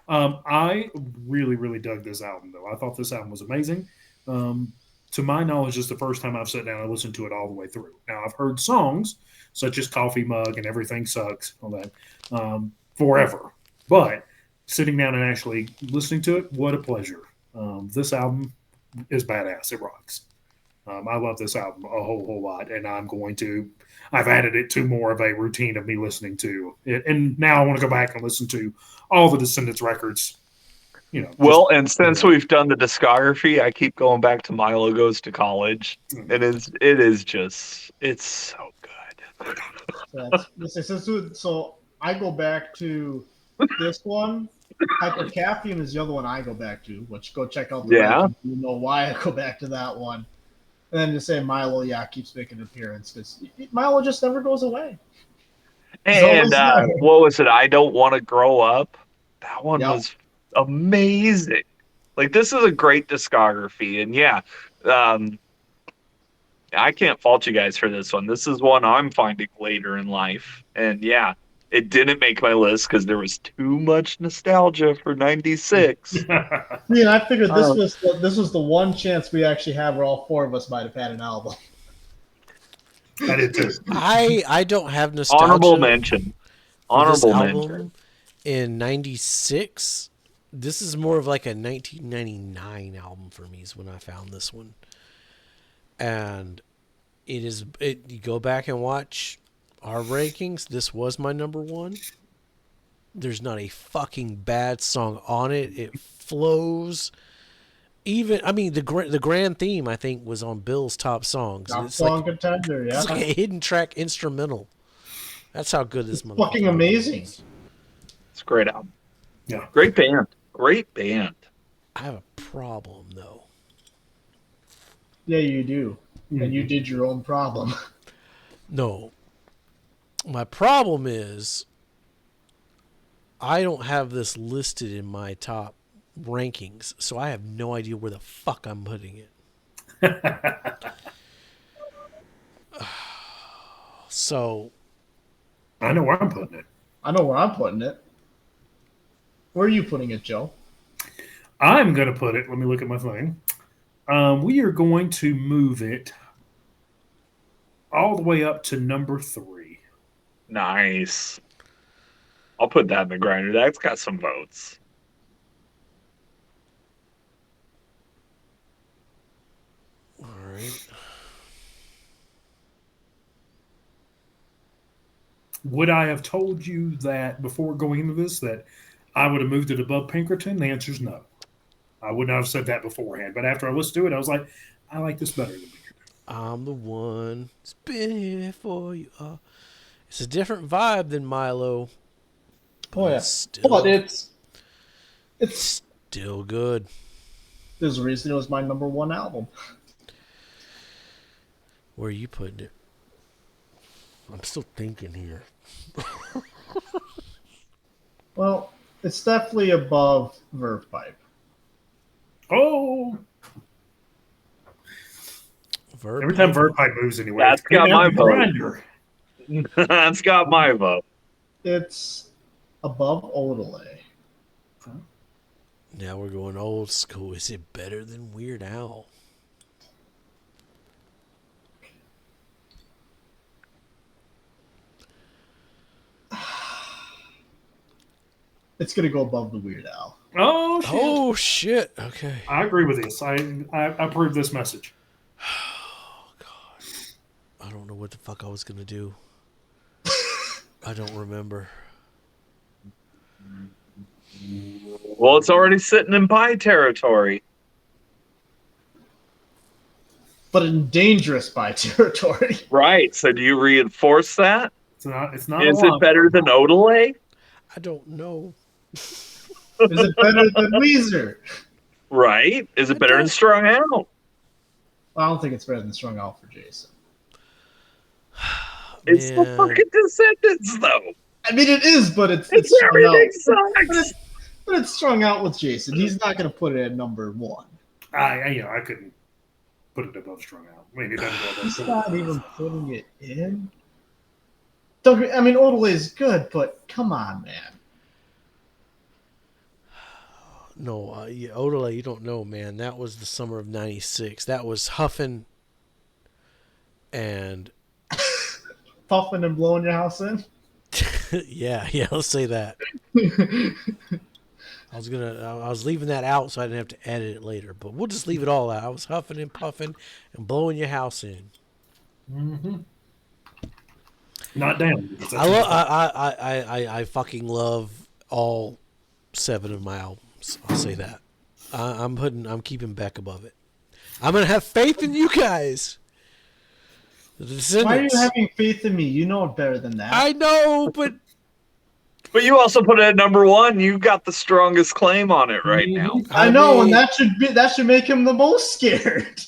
I really, really dug this album, though. I thought this album was amazing. To my knowledge, it's the first time I've sat down and listened to it all the way through. Now, I've heard songs such as Coffee Mug and Everything Sucks, all that, forever. But sitting down and actually listening to it, what a pleasure. This album is badass. It rocks. I love this album a whole lot, and I've added it to more of a routine of me listening to it. And now I want to go back and listen to all the Descendants records. Well, and since we've done the discography, I keep going back to Milo Goes to College. It's so good. So I go back to this one Hypercaffeine is the other one I go back to, which go check out the Yeah. rankings. You know why I go back to that one. And then to say Milo, keeps making an appearance because Milo just never goes away. And there. what was it? I Don't Want to Grow Up. That one Yep. was amazing. Like, this is a great discography. And yeah, I can't fault you guys for this one. This is one I'm finding later in life. And yeah, it didn't make my list because there was too much nostalgia for 96. See, and I figured this was the one chance we actually had where all four of us might have had an album. I did too. I don't have nostalgia. Honorable mention. for this Honorable album mention. in 96. This is more of like a 1999 album for me is when I found this one. And you go back and watch our rankings. This was my number one. There's not a fucking bad song on it. It flows. Even, I mean, the grand theme, I think, was on Bill's top songs. Top It's song contender, yeah. It's like a hidden track instrumental. That's how good this motherfucker Fucking amazing. is. It's a great album. Yeah. Great band. Great band. I have a problem, though. Yeah, you do. And you did your own problem. No. My problem is I don't have this listed in my top rankings, so I have no idea where the fuck I'm putting it. So I know where I'm putting it. I know where I'm putting it. Where are you putting it, Joe? I'm going to put it. Let me look at my thing. We are going to move it all the way up to number 3. Nice. I'll put that in the grinder. That's got some votes. all right. Would I have told you that before going into this that I would have moved it above Pinkerton? The answer is no. I would not have said that beforehand. But after I listened to it, I was like, I like this better than Pinkerton. I'm the one that's been here for you. It's a different vibe than Milo. Oh, yeah. Still, But it's still good. there's a reason it was my number one album. Where are you putting it? I'm still thinking here. Well, it's definitely above Verve Pipe. Oh, every time Vert Pipe moves anywhere, That's got my vote. grinder. That's got my vote. It's above Odelay. Now we're going old school. Is it better than Weird Al? It's going to go above the Weird Al. Oh, shit. Oh shit! Okay. I agree with this. I approve this message. Oh god. I don't know what the fuck I was gonna do. I don't remember. Well, it's already sitting in pie territory. But in dangerous by territory. Right. So do you reinforce that? It's not. Is it better than Odelay? I don't know. Is it better than Weezer? Right. Is it better than Strung Out? Well, I don't think it's better than Strung Out for Jason. It's the Man. fucking Descendants, though. I mean, it is, but it's strung Everything out. sucks. But it's strung out with Jason. He's not going to put it at number one. I couldn't put it above Strung Out. I mean, it doesn't go above He's Strung not Out. even putting it in. I mean, Odelay is good, but come on, man. No, yeah, Odelay, you don't know, man. That was the summer of '96. That was huffing and Puffing and blowing your house in. yeah, let's say that. I was leaving that out so I didn't have to edit it later, but we'll just leave it all out. I was huffing and puffing and blowing your house in. Mm-hmm. Not down. I fucking love all 7 of my albums. I'll say that. I'm keeping Beck above it. I'm gonna have faith in you guys. The Why are you Descendants. having faith in me? You know it better than that. I know, but But you also put it at number 1. You got the strongest claim on it right now. I know, and that should make him the most scared.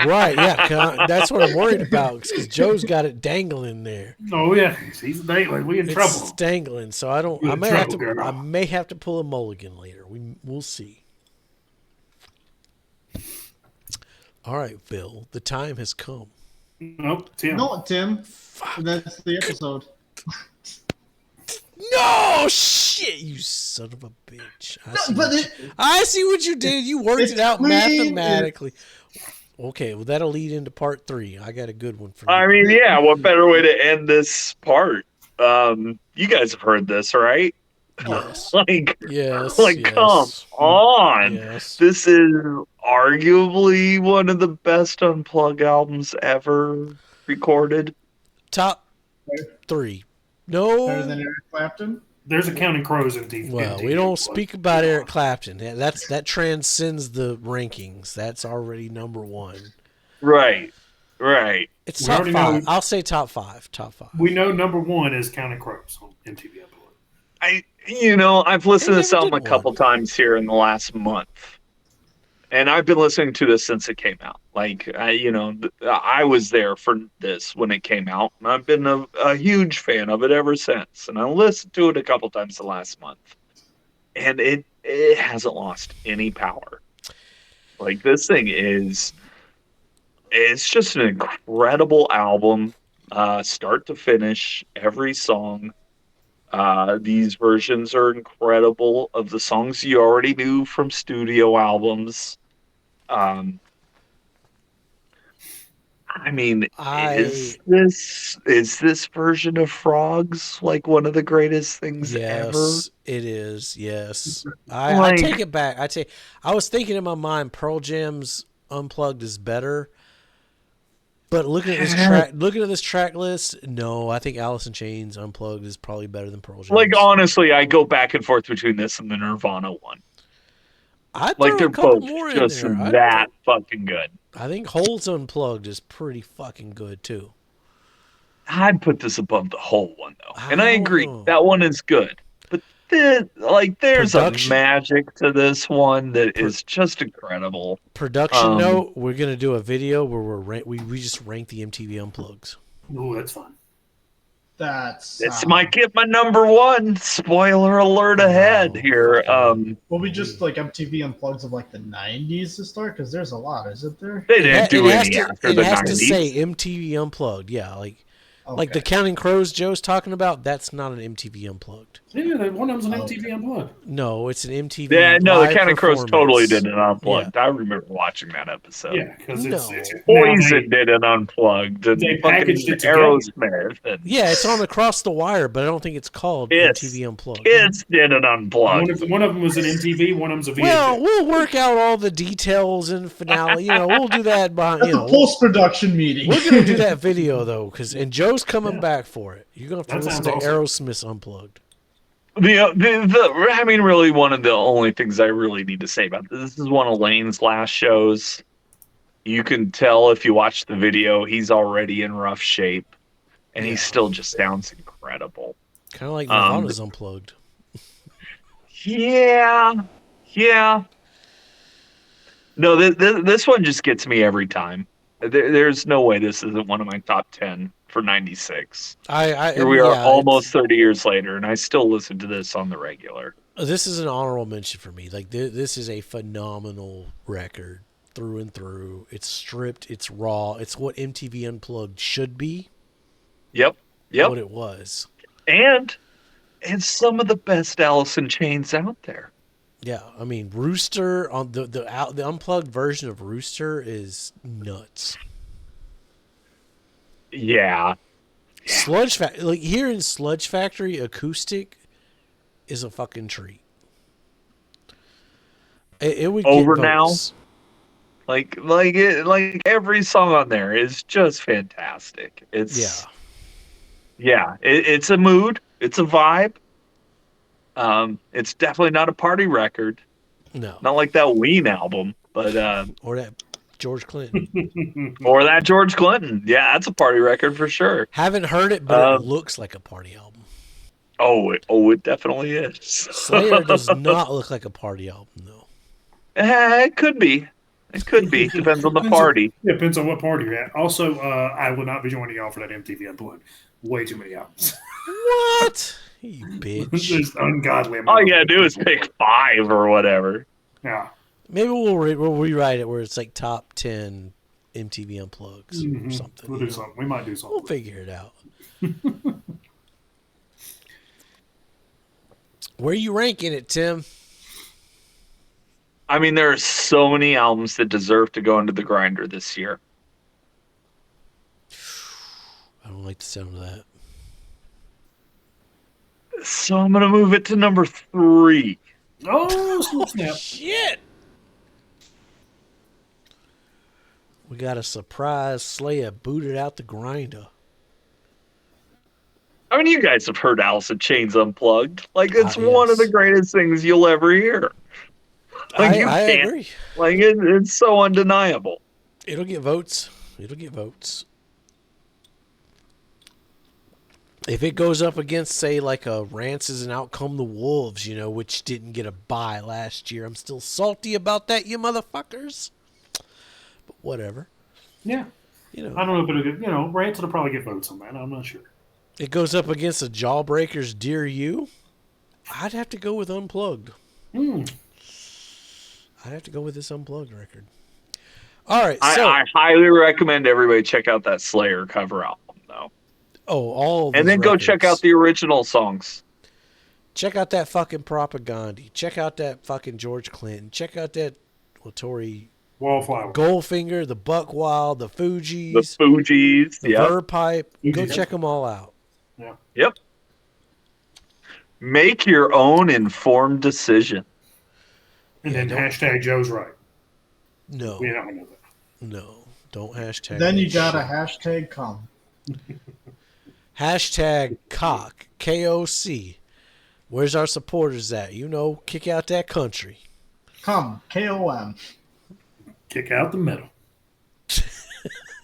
Right, yeah. That's what I'm worried about because Joe's got it dangling there. Oh yeah, he's dangling. We in trouble. It's dangling, so I don't. I may have to pull a mulligan later. We'll see. All right, Bill. The time has come. Nope, Tim. No, Tim. That's the episode. No shit, you son of a bitch! I see what you did. You worked it out mathematically. Okay, well that'll lead into part 3. I got a good one for you. I mean, yeah, what better way to end this part? You guys have heard this, right? Yes. Yes. Yes. Come on. Yes. This is arguably one of the best Unplug albums ever recorded. Top 3. No. Better than Eric Clapton? There's a Counting Crows in TV. Well, we don't speak about Eric Clapton. That transcends the rankings. That's already number 1. Right. It's We top already 5. know- I'll say top 5. Top 5. We know number 1 is Counting Crows on MTV Unplugged. I've listened to this They never album a did couple one. times here in the last month. And I've been listening to this since it came out. I was there for this when it came out, and I've been a huge fan of it ever since. And I listened to it a couple times the last month, and it hasn't lost any power. Like, this thing it's just an incredible album, start to finish. Every song. These versions are incredible of the songs you already knew from studio albums. Is this version of Frogs like one of the greatest things ever? Yes, it is. Yes, I take it back. I was thinking in my mind, Pearl Jam's Unplugged is better. But looking at this track list, no, I think Alice in Chains Unplugged is probably better than Pearl Jam. Like, honestly, I go back and forth between this and the Nirvana one. They're both just that fucking good. I think Hole's Unplugged is pretty fucking good too. I'd put this above the Hole one though, and I agree that one is good. But there's a magic to this one that is just incredible. Production note: we're gonna do a video where we just rank the MTV Unplugs. Oh, that's fun. This might get my number 1. Spoiler alert ahead here. Will we just MTV Unplugs of the 90s to start? Because there's a lot, isn't there? They didn't do any after the 90s. It has to say MTV Unplugged, yeah. Like the Counting Crows Joe's talking about, that's not an MTV Unplugged. Yeah, one of them's an MTV Unplugged. No, it's an MTV. Yeah, no, live the Counting Crows totally did an Unplugged. Yeah. I remember watching that episode. Yeah, because it's Poison did an Unplugged. And they packaged it together. Aerosmith. Yeah, it's on Across the Wire, but I don't think it's called MTV Unplugged. Kids did an Unplugged. One of them was an MTV, one of them's a VHS. Well, we'll work out all the details in finale. We'll do that behind. That's a post-production meeting. We're gonna do that video though, and Joe's coming back for it. You're gonna have to listen to Aerosmith's Unplugged. Really, one of the only things I really need to say about this is one of Lane's last shows. You can tell if you watch the video, he's already in rough shape, and he still just sounds incredible. Kind of like Nirvana's Unplugged. Yeah. No, this one just gets me every time. There's no way this isn't one of my top 10 for 96. Here we are almost 30 years later, and I still listen to this on the regular. This is an honorable mention for me. This is a phenomenal record through and through. It's stripped, it's raw, it's what MTV Unplugged should be. Yep. What it was. And some of the best Alice in Chains out there. Yeah, I mean, Rooster on the unplugged version of Rooster is nuts. Yeah. Sludge Factory, hearing Sludge Factory acoustic is a fucking treat. It would Over get now. votes. Like every song on there is just fantastic. It's a mood. It's a vibe. It's definitely not a party record. No, not like that Ween album, but or that George Clinton, or that George Clinton. Yeah, that's a party record for sure. Haven't heard it, but it looks like a party album. It definitely is. Slayer does not look like a party album, though. It could be. It could be. Depends on the party. Depends on what party you're at. Also, I will not be joining y'all for that MTV Unplugged. Way too many albums. What? You bitch. There's ungodly amount. All you gotta do is pick 5 or whatever. Yeah. Maybe we'll rewrite it where it's like top 10 MTV Unplugs or something. We'll do something. We might do something. We'll figure it out. Where are you ranking it, Tim? I mean, there are so many albums that deserve to go into the grinder this year. I don't like the sound of that. So I'm gonna move it to number 3. Oh, snap. Shit! We got a surprise Slayer booted out the grinder. I mean, you guys have heard Alice in Chains Unplugged. Like, it's one of yes. the greatest things you'll ever hear. Like, I agree. Like, it's so undeniable. It'll get votes. It'll get votes. If it goes up against, say, like a Rances and Out Come the Wolves, you know, which didn't get a bye last year, I'm still salty about that, you motherfuckers. But whatever. Yeah. You know, I don't know if it'll get, Rants will probably get votes on that. I'm not sure. it goes up against a Jawbreaker's Dear You. I'd have to go with Unplugged. I'd have to go with this Unplugged record. All right, so I highly recommend everybody check out that Slayer cover album, though. all of And then these go check records. out the original songs. Check out that fucking Propaganda. Check out that fucking George Clinton. Check out that Tori Wallflower. Goldfinger, the Buck Wild, the Fugees, The Fugees. the Yep. Verb Pipe. Go Fugees. check them all out. Yeah. Yep. Make your own informed decision. And Yeah, then don't- hashtag Joe's right. No, We don't know that. no, don't hashtag. Then you that gotta shit. hashtag come. Hashtag cock, KOC. Where's our supporters at? You know, kick out that country. Come, KOM. Kick out the middle.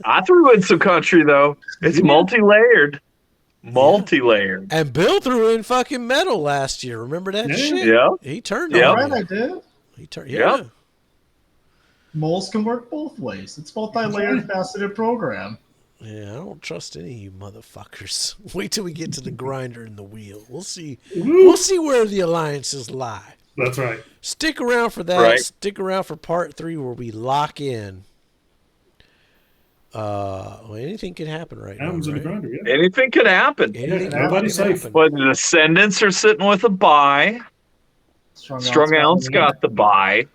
I threw in some country, though. It's multi-layered. Multi-layered. And Bill threw in fucking metal last year. Remember that Yeah. shit? Yeah. He turned Yeah. on Right, me. I did. He turned. Yeah. Yeah. Moles can work both ways. It's multi-layered, faceted program. Yeah, I don't trust any of you motherfuckers. Wait till we get to the grinder and the wheel. We'll see. Woo. We'll see where the alliances lie. That's right. Stick around for that. Right. Stick around for part 3 where we lock in. Well, anything can happen right Albums now. in the Right? grinder, yeah. Anything could happen. Anything Yeah, nobody's can safe. happen. But the Descendants are sitting with a bye. Strung Out's got the bye.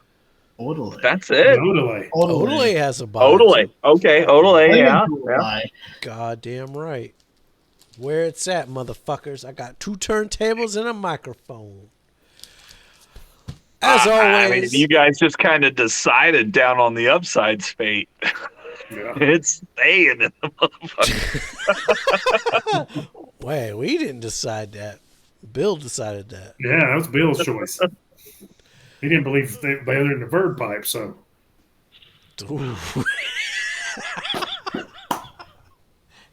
Totally. That's it. Totally. Odelay has a bye. Odelay. Okay, Odelay, yeah. Goddamn right. Where it's at, motherfuckers. I got 2 turntables and a microphone. As I mean, always. you guys just kind of decided down on the Upside's fate. Yeah. It's staying in the motherfucker. Wait, we didn't decide that. Bill decided that. Yeah, that was Bill's choice. He didn't believe they other than the verb pipe, so Ooh.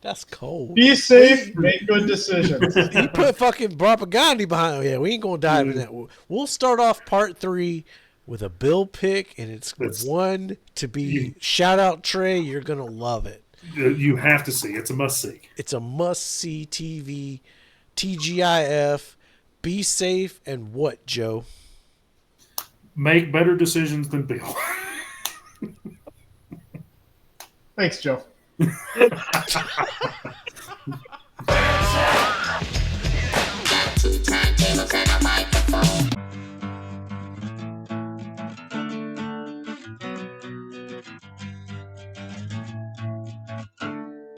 That's cold. Be safe, make good decisions. He put fucking propaganda behind. Yeah, we ain't gonna dive in that. We'll start off part 3 with a Bill pick, and it's one to be shout out Trey. You're gonna love it. you have to see. It's a must see. It's a must see TV. TGIF. Be safe and what, Joe? Make better decisions than Bill. Thanks, Joe.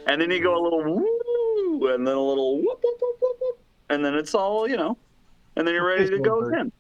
And then you go a little woo, and then a little whoop, whoop, whoop, whoop, whoop, and then it's all, and then you're ready to go again.